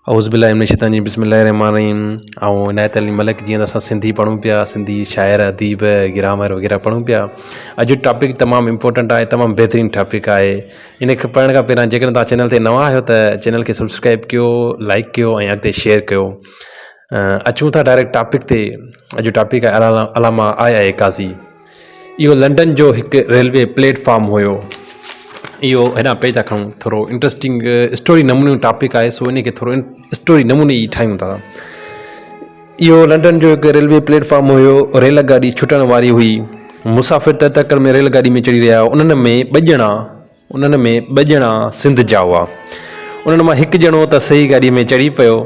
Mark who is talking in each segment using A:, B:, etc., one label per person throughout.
A: औज़ुबिल्लाहि मिनश शैतानि रजीम बिस्मिल्लाहिर्रहमानिर्रहीम। ऐं इनायत अली मलिक जीअं त असां सिंधी पढ़ूं पिया, सिंधी शाइर अदीब ग्रामर वग़ैरह पढ़ूं पिया। अॼु जो टॉपिक तमामु इंपॉर्टेंट आहे, तमामु बहितरीनु टॉपिक आहे। इन खे पढ़ण खां पहिरियां जेकॾहिं तव्हां चैनल ते नवां आहियो त चैनल खे सब्सक्राइब कयो, लाइक कयो ऐं अॻिते शेयर कयो। अचूं था डायरेक्ट टॉपिक ते। अॼु जो टॉपिक आहे अलामा आए काज़ी। इहो लंडन जो हिकु रेलवे प्लेटफॉर्म हुयो। इहो हेॾां पेज था खणूं, थोरो इंट्रस्टिंग स्टोरी नमूने टॉपिक आहे, सो इन खे थोरो स्टोरी नमूने ई ठाहियूं था। इहो लंडन जो हिकु रेलवे प्लेटफॉर्म हुयो। रेल गाॾी छुटण वारी हुई। मुसाफ़िर तकड़ में रेल गाॾी में चढ़ी रहिया। उन्हनि में ॿ ॼणा सिंध जा हुआ। उन्हनि मां हिकु ॼणो त सही गाॾी में चढ़ी पियो,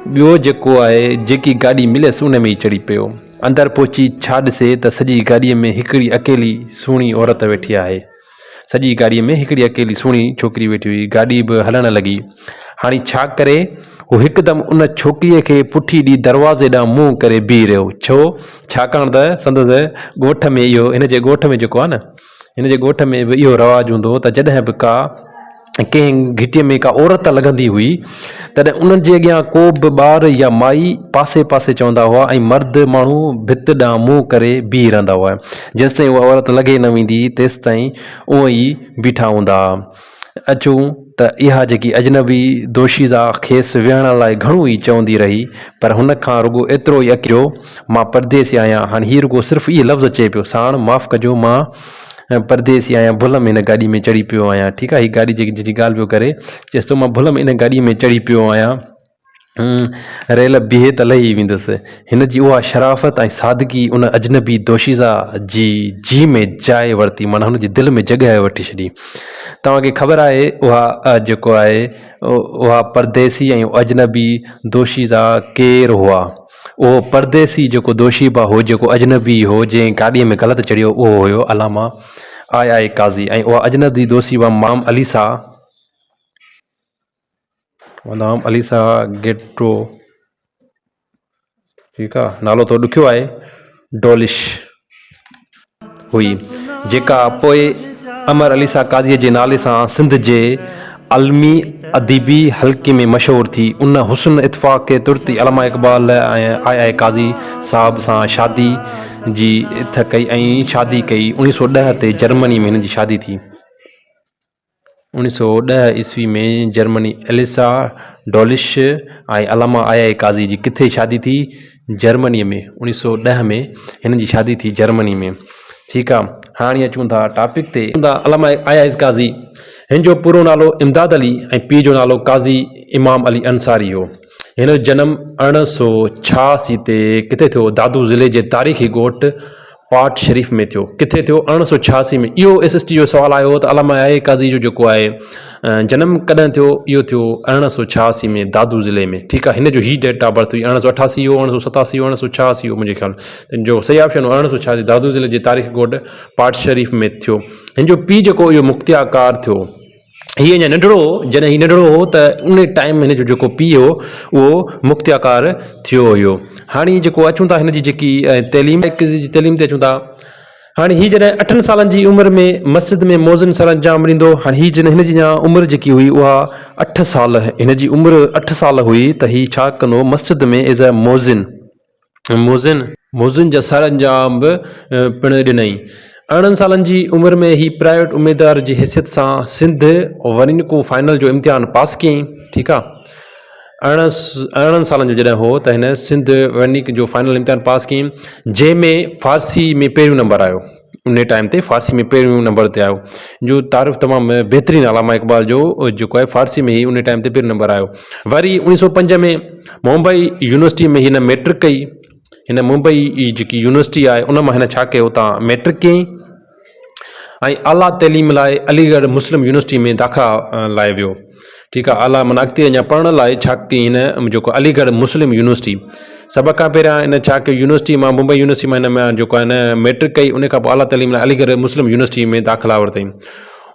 A: ॿियो जेको आहे जेकी गाॾी मिलियसि उन में ई चढ़ी पियो। अंदरि पहुची छा ॾिसे त सॼी गाॾीअ में हिकिड़ी अकेली सुहिणी औरत वेठी आहे। सॼी गाॾीअ में हिकिड़ी अकेली सुहिणी छोकिरी वेठी हुई। गाॾी बि हलणु लॻी। हाणे छा करे, हू हिकदमि उन छोकिरीअ खे पुठी ॾी दरवाज़े ॾांहुं मुंहुं करे बीह रहियो। छाकाणि त संदसि ॻोठ में इहो, हिन जे ॻोठ में जेको आहे न, हिन जे ॻोठ में बि इहो रवाजु हूंदो त जॾहिं बि कंहिं घिटीअ में का औरत लॻंदी हुई तॾहिं उन्हनि जे अॻियां को बि ॿार या माई पासे पासे चवंदा हुआ ऐं मर्द माण्हू भित ॾांहुं मुंहुं करे बीह रहंदा हुआ। जेसि ताईं उहा औरत लॻे न वेंदी तेसि ताईं उहो ई बीठा हूंदा। अचूं त इहा जेकी अजनबी दोशीज़ा खेसि विहण लाइ घणो ई चवंदी रही, पर हुन खां रुॻो एतिरो ई अकियो, मां परदेसी आहियां। हाणे हीअ रुॻो सिर्फ़ु इहे लफ़्ज़ चए पियो, साण माफ़ु कजो, मां परदेसी आहियां, भुल में हिन गाॾी में चढ़ी पियो आहियां। ठीकु आहे, हीअ गाॾी जंहिंजी ॻाल्हि पियो करे, चएसि थो मां भुल में इन गाॾीअ में चढ़ी पियो आहियां। रेल बीहे त लही वेंदुसि। हिन जी उहा शराफ़त ऐं सादगी उन अजनबी दोशीज़ा जी में जाइ वरिती, माना हुनजी दिलि में जॻहि वठी छॾी। तव्हांखे ख़बर आहे उहा जेको आहे उहा परदेसी ऐं अजनबी दोशीज़ा केरु हुआ? उहो परदेसी जेको दोशीबा हो, जेको अजनबी हो, जंहिं गाॾीअ में ग़लति चढ़ियो, उहो हुयो अलामा आए काज़ी। ऐं उहा अजनबी दोशीबा माम अलीसा गेट्रो, ठीकु आहे, नालो थोरो ॾुखियो आहे, डोलिश हुई, जेका पोइ अमर अलीसा काज़ीअ जे नाले सां सिंध जे अलमी अदीबी हल्के में मशहूरु थी। उन हुस्न इत्फ़ाक़ के तुर्ती अलामा इक़बाल ऐं आए काज़ी साहब सां शादी जी इथ कई ऐं शादी कई। 1910 ते जर्मनी में हिन जी शादी थी। 1910 ईस्वी में जर्मनी। एलिसा डोलिश ऐं अलामा आए काज़ी जी किथे शादी थी? जर्मनीअ में। 1910 में हिन जी शादी थी जर्मनी में। ठीकु आहे, हाणे अचूं था टॉपिक ते। अलामा आए काज़ी, हिन जो पूरो नालो इमदाद अली ऐं पीउ जो नालो काज़ी इमाम अली अंसारी हो। हिन जो जनमु 1986 ते किथे थियो? दादू ज़िले जे तारीख़ी ॻोठ पाट शरीफ़ में थियो। किथे थियो? 1986 में। इहो SST जो सुवालु आयो त अलामा आए काज़ी जो जेको आहे जनमु कॾहिं थियो? इहो थियो 1986 में, दादू ज़िले में। ठीकु आहे, हिन जो ही डेट ऑफ बर्थ हुई। 1988 हो, 1987 हो, 1986 हो मुंहिंजे ख़्याल। हिन जो सही ऑप्शन हो 1986, दादू ज़िले जे तारीख़ी ॻोठ पाट शरीफ़ में थियो। हिन जो पीउ जेको इहो मुख्तियाकार थियो। हीअ अञा नंढड़ो हो, जॾहिं हीउ नंढड़ो हो त उन टाइम हिन जो जेको पीउ हो उहो मुख्तियाकार थियो हुयो। हाणे जेको अचूं था हिन जी जेकी तइलीम ते अचूं था। हाणे हीअ जॾहिं 8 सालनि जी उमिरि में मस्जिद में मोज़िन सरअंजाम ॾींदो। हाणे हीअ जॾहिं हिन जी उमिरि जेकी हुई उहा 8 साल, हिन जी उमिरि 8 साल हुई त हीअ छा कंदो? मस्जिद में एज़ अ मोज़िन जा सरअंजाम बि पिणु ॾिनई। 18 सालनि जी उमिरि में ही प्राइवेट उमेदवार जी हैसियत सां सिंध वञी फाइनल जो इम्तिहान पास कयईं। ठीकु आहे, 18 सालनि जो जॾहिं हो त हिन सिंध वञी जो फाइनल इम्तिहान पास कयईं, जंहिंमें फ़ारसी में पहिरियों नंबर आयो। उन टाइम ते फ़ारसी में पहिरियों नंबर ते आयो, जो तारीफ़ तमामु बहितरीनु अलामा इक़बाल जो जेको आहे फ़ारसी में ही उन टाइम ते पहिरियों नंबर आयो। वरी 1905 में मुंबई यूनिवर्सिटी में हिन मैट्रिक कई। हिन मुंबई जेकी यूनिवर्सिटी आहे उन मां हिन छा कयो? उतां मैट्रिक कयईं ऐं आला तइलीम लाइ अलीगढ़ मुस्लिम यूनिवर्सिटी में दाख़िला लाइ वियो। ठीकु आहे, आला माना अॻिते अञा पढ़ण लाइ छा कयईं हिन जेको अलीगढ़ मुस्लिम यूनिवर्सिटी। सभ खां पहिरियां हिन छा कयो? यूनिवर्सिटी मां, मुंबई यूनिवर्सिटी मां हिन में जेको आहे हिन मैट्रिक कई। उन खां पोइ आला तइलीम लाइ अलीगढ़ मुस्लिम यूनिवर्सिटी में दाख़िला वरितई।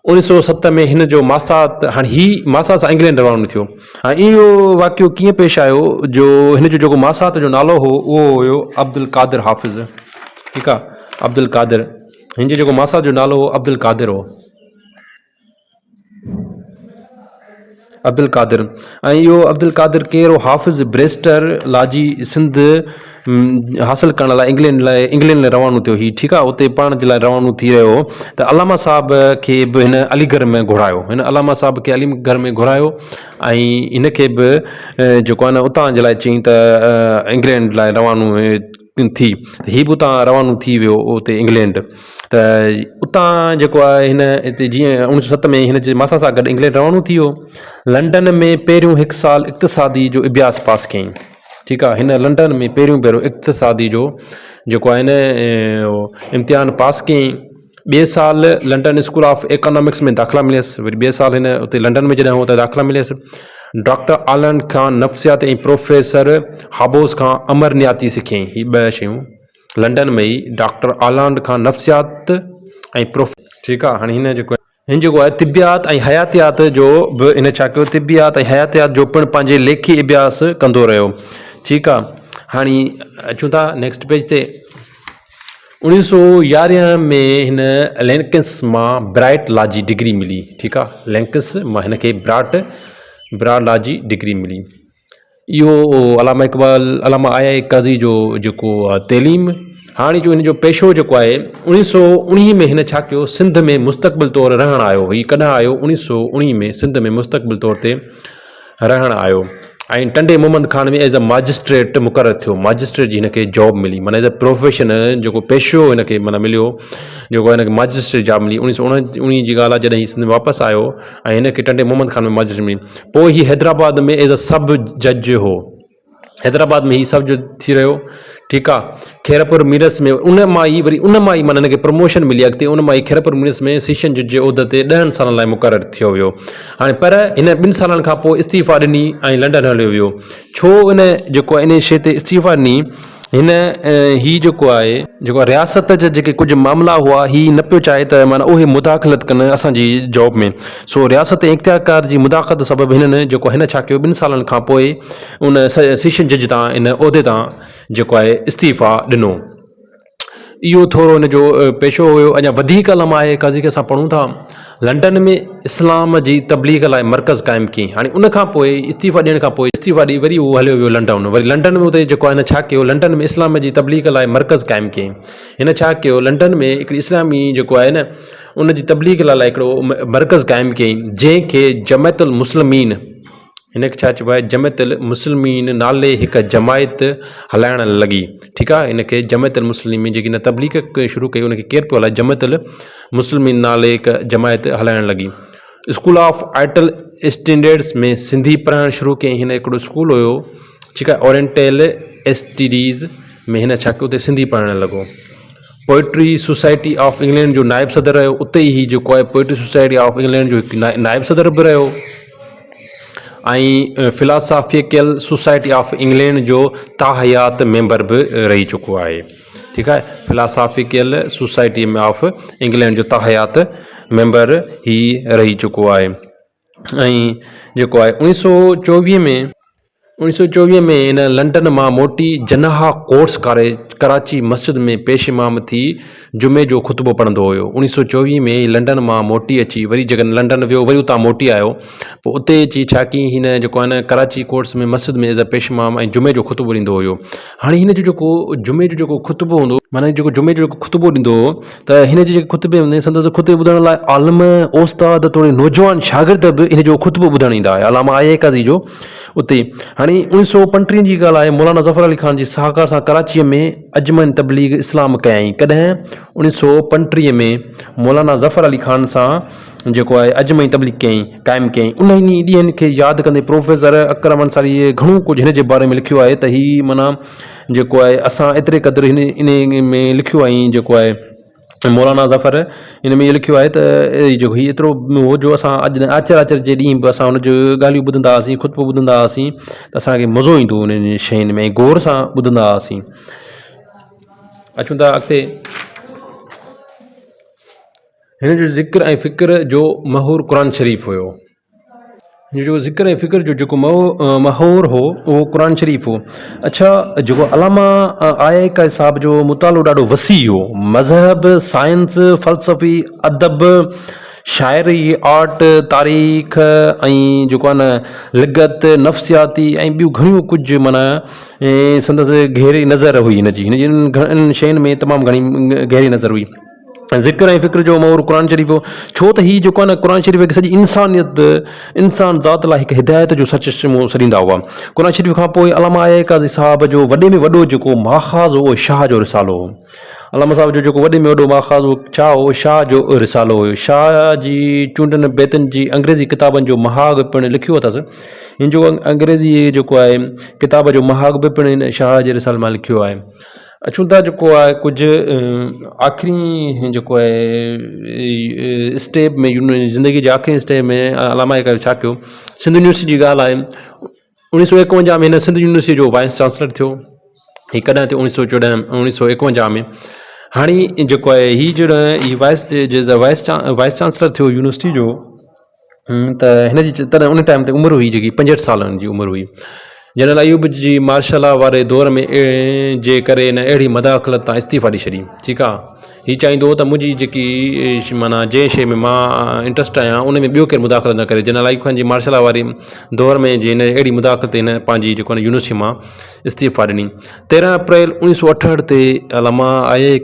A: 1907 में हिन जो मासात, हाणे ही मासात सां इंग्लैंड रवानो थियो। हाणे इहो वाक़ियो कीअं पेश आयो? जो हिन जो जेको मासात जो नालो हो उहो हुयो अब्दुल कादिर हाफ़िज़। ठीकु आहे, अब्दुल कादिर, हिन जो जेको मासात जो नालो हो अब्दुल कादिर हो। अब्दुल कादिर। ऐं इहो अब्दुल कादिर केरु हाफ़िज़ ब्रेस्टर लाजी सिंध हासिलु करण लाइ इंग्लैंड लाइ रवानो थियो ही, ठीकु आहे। उते पाण जे लाइ रवानो थी रहियो हो त अलामा साहब खे बि हिन अलीगढ़ में घुरायो, हिन अलामा साहब खे अलीगढ़ में घुरायो ऐं हिनखे बि जेको आहे न उतां जे लाइ चई त इंग्लैंड लाइ रवानो थी, हीअ बि उतां रवानो थी वियो उते इंग्लैंड। त उतां जेको आहे हिन हिते जीअं 1907 में हिन जे मासा सां गॾु इंग्लैंड रवानो थी वियो। लंडन में पहिरियों 1 साल इक़्तिसादी जो अभ्यास पास कयईं, ठीकु आहे। हिन लंडन में पहिरियों इक़्तिसादी जो जेको आहे न इम्तिहान पास कयईं। 2 साल लंडन स्कूल ऑफ इकोनॉमिक्स में दाख़िला मिलियसि, वरी 2 साल हिन उते लंडन में जॾहिं हो त दाख़िला मिलियसि। डॉक्टर आलन खां नफ़्सियात ऐं प्रोफेसर हाबोस खां अमरनियाती सिखियईं। ही 2 शयूं लंडन में ई डॉक्टर आलन खां नफ़्सियात ऐं ठीकु आहे। हाणे हिन जेको आहे तिबियात ऐं हयातियात जो बि हिन छा कयो, तिबियात ऐं हयातियात जो पिणु पंहिंजे लेखी अभ्यास कंदो रहियो, ठीकु आहे। हाणे अचूं था नेक्स्ट पेज ते। 1911 में हिन लैंकिस मां ब्राइट लॉ जी डिग्री मिली, ठीकु आहे। लैंकिस मां हिनखे ब्राड लॉ जी डिग्री मिली। इहो अलामा इक़बाल अलामा आया काज़ी जो जेको तइलीम। हाणे जो हिन जो पेशो जेको आहे 1919 में हिन छा कयो, सिंध में मुस्तक़बिल तौरु रहणु आयो। हीअ कॾहिं आयो, 1919 में सिंध में मुस्तक़बिल तौर ते रहणु आयो ऐं टंडे मोहम्मद खान में एज़ अ मजिस्ट्रेट मुक़ररु थियो। मजिस्ट्रेट जी हिनखे जॉब मिली, माना एज़ अ प्रोफेशन जेको पेशो हिनखे माना मिलियो, जेको हिनखे मजिस्ट्रेट जॉब मिली। 1919 जी ॻाल्हि आहे जॾहिं हीउ सिंध वापसि आयो ऐं हिनखे टंडे मोहम्मद खान में मजिस्ट्रेट मिली। पोइ हीउ हैदराबाद में एज़ अ सब जज हो, हैदराबाद में हीउ सब जज थी रहियो, ठीकु आहे। खैरपुर मीरस में उन मां ई माना हिनखे प्रमोशन मिली अॻिते। उन मां ई खैरपुर मीरस में सेशन जज जे उहिदे ते 10 सालनि लाइ मुक़ररु थियो वियो। हाणे पर हिन 2 सालनि खां पोइ इस्तीफ़ा ॾिनी ऐं लंडन हलियो वियो। छो इन जेको इन शइ ते इस्तीफ़ा ॾिनी, हिन ही जेको आहे रियासत जा जेके कुझु मामला हुआ ही न पियो चाहे त माना उहे मुदाख़लत कनि असांजी जॉब में। सो रियासत इख़्तियारकार जी मुदाख़लत सबबु हिन छा कयो, 2 सालनि खां पोइ उन सेशन जज तां इन उहिदे तां जेको आहे इस्तीफ़ा ॾिनो। इहो थोरो हिन जो पेशो हुयो। अञा वधीक अलामा आहे काज़ी खे असां पढ़ूं था। लंडन में इस्लाम जी तबलीग लाइ मर्कज़ क़ाइमु कयईं। हाणे उन खां पोइ इस्तीफ़ा ॾियण खां पोइ इस्तीफ़ा ॾेई वरी उहो हलियो वियो लंडन। वरी लंडन में उते जेको आहे छा कयो, लंडन में इस्लाम जी तबलीग लाइ मर्कज़ क़ाइमु कयईं। हिन छा कयो, लंडन में हिकिड़ी इस्लामी जेको आहे न उन जी तबलीग लाइ हिकिड़ो मर्कज़ क़ाइमु कयईं, जंहिंखे जमायतुल मुस्लिमीन, हिनखे छा चइबो आहे, जमायतुल मुस्लिमीन नाले हिकु जमायत हलाइण लॻी, ठीकु आहे। हिनखे जमायतुल मुस्लिमीन जेकी न तबलीग शुरू कई उनखे केरु पियो हलाए, जमायतुल मुस्लिमीन नाले हिकु जमायत हलाइण लॻी। स्कूल ऑफ आर्टल स्टैंडर्ड्स में सिंधी पढ़ाइणु शुरू कयईं। हिन हिकिड़ो स्कूल हुयो, ठीकु आहे। ओरिएंटल स्टडीज़ में हिन छा कयो, उते सिंधी पढ़ाइणु लॻो। पोइट्री सोसाइटी ऑफ इंग्लैंड जो नायब सदर रहियो। उते ई जेको आहे पोइट्री सोसाइटी ऑफ इंग्लैंड जो हिकु नायब सदर बि रहियो ऐं फिलासॉफिकल सोसाइटी ऑफ इंग्लैंड जो ताहयात मेंबर बि रही चुको आहे, ठीकु आहे। फिलासॉफिकल सोसाइटी ऑफ इंग्लैंड जो ताहयात मेंबर ही रही चुको आहे। ऐं जेको आहे 1924 में हिन लंडन मां मोटी जनाहा कोर्स कराची मस्जिद में पेश इमाम थी जुमे जो ख़ुतबो पढ़ंदो हुयो। 1924 में लंडन मां मोटी अची वरी जॾहिं लंडन वियो वरी उतां मोटी आयो, पोइ उते अची छा कयईं, हिन जेको आहे न कराची कोर्स में मस्जिद में एज़ अ पेश इमाम ऐं जुमे जो ख़ुतबो ॾींदो हुयो। हाणे हिन जो जेको जुमे जो जेको ख़ुतबो हूंदो, माना जेको जुमे जो जेको ख़ुतबो ॾींदो हो त हिन जे जेके ख़ुतबे में संदसि ख़ुतबे ॿुधण लाइ आलम, उस्ताद, थोरे नौजवान शागिर्द बि हिन जो ख़ुतबो ॿुधण ईंदा हुआ, अलामा आया काज़ी जो उते। हाणे 1935 जी ॻाल्हि आहे, मौलाना ज़फ़र अली ख़ान जी सहकार सां कराचीअ में अजमन तबलीग इस्लाम कयईं। कॾहिं 1935 में मौलाना ज़फ़र अली ख़ान सां जेको आहे अजमन तबलीग क़ाइमु कयईं। उन ई ॾींहंनि खे यादि कंदे प्रोफेसर अकरम अंसारी घणो कुझु हिन जे बारे में लिखियो आहे त हीअ माना जेको आहे असां एतिरे क़दुरु इन में लिखियो आहे, जेको आहे मौलाना ज़फ़र इन में इहो लिखियो आहे त जेको हीउ एतिरो हो जो असां अॼु आचर जे ॾींहुं बि असां हुनजो ॻाल्हियूं ॿुधंदा हुआसीं, ख़ुतबो ॿुधंदा हुआसीं त असांखे मज़ो ईंदो उन शयुनि में, गौर सां ॿुधंदा हुआसीं। अचूं था अॻिते। हिन जो ज़िक्र ऐं फ़िक्र जो महूर क़ुरान शरीफ़ हुयो। हिन जो ज़िक्र ऐं फ़िक्र जो जेको महूर हो उहो क़ुरान शरीफ़ हो। अच्छा, जेको अलामा आया का साहब जो मुतालो ॾाढो वसी हो, मज़हब, साइंस, फ़लसफ़ी, अदब, शाइरी, आर्ट, तारीख़ ऐं जेको आहे न लिगत, नफ़्सियाती ऐं ॿियूं घणियूं कुझु माना संदसि गहरी नज़र हुई हिनजी घणनि शयुनि में तमामु घणी गहरी नज़र हुई। ज़िक्र ऐं फ़िक्र जो मौर क़ुर शरीफ़ हो, छो त हीअ जेको आहे न क़ुर शरीफ़ हिकु सॼी इंसान ज़ात लाइ हिकु हिदायत जो सच सॾींदा हुआ। क़ुर शरीफ़ खां पोइ अलामा काज़ी साहब जो वॾे में वॾो जेको माख़ाज़ हो उहो शाह जो रिसालो हो। अलामा साहब जो जेको वॾे में वॾो माख़ाज़ हो छा हो, शाह जो रिसालो हुयो। शाह जी चूंडनि बेतनि जी अंग्रेज़ी किताबनि जो महाग पिणु लिखियो अथसि। हिन जो अंग्रेज़ी जेको आहे किताब जो महाग बि पिणु हिन शाह जे रिसाल मां लिखियो आहे। अचूं था जेको आहे कुझु आख़िरी जेको आहे स्टेप में ज़िंदगी जे आख़िरी स्टेप में अलामा छा कयो, सिंध यूनिवर्सिटी जी ॻाल्हि आहे। 1951 में हिन सिंध यूनिवर्सिटी जो वाइस चांसलर थियो। हीअ कॾहिं थियो 1951 में। हाणे जेको आहे हीअ जॾहिं वाइस चांसलर थियो यूनिवर्सिटी जो, त हिनजी तॾहिं उन टाइम ते उमिरि हुई जेकी 65 सालनि जी उमिरि हुई। जनरल अयूब जी मार्शल लॉ वारे दौर में जे करे हिन अहिड़ी मदाख़लत तां इस्तीफ़ा ॾेई छॾी। ठीकु आहे, हीअ चाहींदो त मुंहिंजी जेकी माना जंहिं शइ में मां इंट्रस्ट आहियां उन में ॿियो केरु मुदाख़लत न करे। जनरल अयूब खान जी मार्शल लॉ वारी दौर में जे हिन अहिड़ी मुदाख़लत हिन पंहिंजी जेको आहे यूनिवर्सिटी मां इस्तीफ़ा ॾिनी। 13 अप्रैल 1968 ते अलामा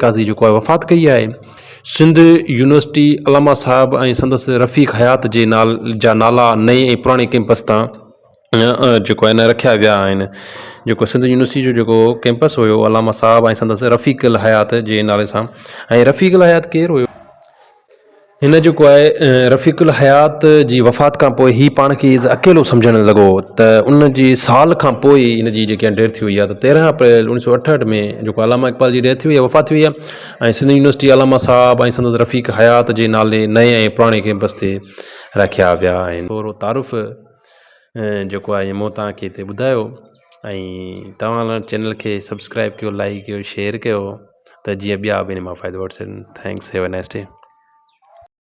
A: काज़ी जेको आहे वफ़ात कई आहे। सिंध यूनिवर्सिटी अलामा साहब ऐं संदसि रफ़ीक हयात जे जा नाला नए ऐं पुराणे कैंपस तां जेको आहे न रखिया विया आहिनि। जेको सिंध यूनिवर्सिटी जो जेको कैंपस हुयो अलामा साहब ऐं संदसि रफ़ीक हयात जे नाले सां। ऐं रफ़ीक हयात केरु हुयो? हिन जेको आहे रफ़ीक हयात जी वफ़ात खां पोइ हीअ पाण खे अकेलो सम्झणु लॻो, त उन जी साल खां पोइ हिन जी जेकी डेथ थी हुई आहे। त 13 अप्रैल 1968 में जेको अलामा इक़बाल जी डेथ थी हुई आहे, वफ़ात थी हुई आहे। ऐं सिंध यूनिवर्सिटी अलामा साहब ऐं संदसि रफ़ीक हयात जे नाले नए ऐं पुराणे कैंपस ते रखिया विया आहिनि। थोरो तारुफ़ जेको आहे मूं तव्हांखे हिते ॿुधायो। ऐं तव्हां चैनल खे सब्सक्राइब कयो, लाइक कयो, शेयर कयो, त जीअं ॿिया बि हिन मां फ़ाइदो वठी सघनि। Thanks, have a nice day.